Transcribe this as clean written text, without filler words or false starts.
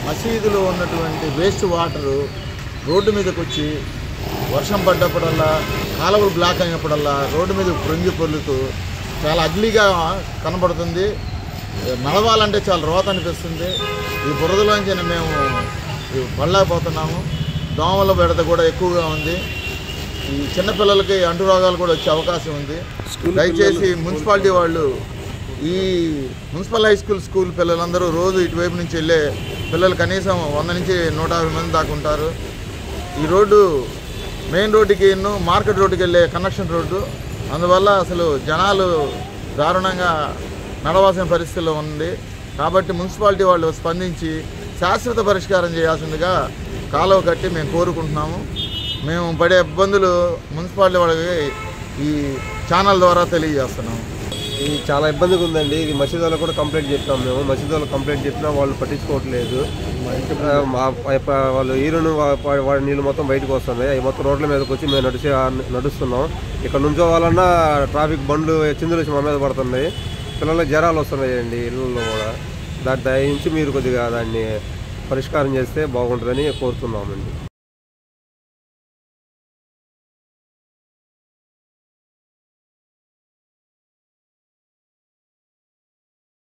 మసీదులో ఉన్నటువంటి waste water road మీదకి వచ్చి వర్షం పడ్డప్పుడల్లా కాలువలు బ్లాక్ అయినప్పుడల్లా రోడ్డు మీద పొంగి పొర్లుతూ చాలా అగ్లీగా కనబడుతుంది. నడవాలంటే చాలా రోత అనిపిస్తుంది. ఈ బురదలోంచి మేము పడలేకపోతున్నాము. దోమల బెడద కూడా ఎక్కువగా ఉంది. ఈ చిన్నపిల్లలకి అంటురోగాలు కూడా వచ్చే అవకాశం ఉంది. దయచేసి మున్సిపాలిటీ వాళ్ళు ఈ మున్సిపల్ హై స్కూల్ పిల్లలందరూ రోజు ఇటువైపు నుంచి వెళ్ళే పిల్లలు కనీసం 100 నుంచి 150 మంది దాకా ఉంటారు. ఈ రోడ్డు మెయిన్ రోడ్డుకి మార్కెట్ రోడ్డుకి వెళ్ళే కనెక్షన్ రోడ్డు. అందువల్ల అసలు జనాలు దారుణంగా నడవాల్సిన పరిస్థితిలో ఉంది. కాబట్టి మున్సిపాలిటీ వాళ్ళు స్పందించి శాశ్వత పరిష్కారం చేయాల్సిందిగా కాలువ కట్టి మేము కోరుకుంటున్నాము. మేము పడే ఇబ్బందులు మున్సిపాలిటీ వాళ్ళకి ఈ ఛానల్ ద్వారా తెలియజేస్తున్నాము. ఇది చాలా ఇబ్బందిగా ఉందండి. ఇది మసీదు వాళ్ళకి కూడా కంప్లైంట్ చెప్పినాం మేము. మసీదు వాళ్ళకి కంప్లైంట్ చెప్పినా వాళ్ళు పట్టించుకోవట్లేదు. వాళ్ళు ఈరును వాడి నీళ్ళు మొత్తం బయటకు వస్తున్నాయి. అవి మొత్తం రోడ్ల మీదకి వచ్చి మేము నడుస్తున్నాం. ఇక్కడ నుంచోవాలన్నా ట్రాఫిక్ బండ్లు చిందులు వచ్చి మా మీద పడుతున్నాయి. పిల్లలకు జ్వరాలు వస్తున్నాయండి ఇళ్ళల్లో కూడా. దాని దయించి మీరు కొద్దిగా దాన్ని పరిష్కారం చేస్తే బాగుంటుందని కోరుతున్నామండి.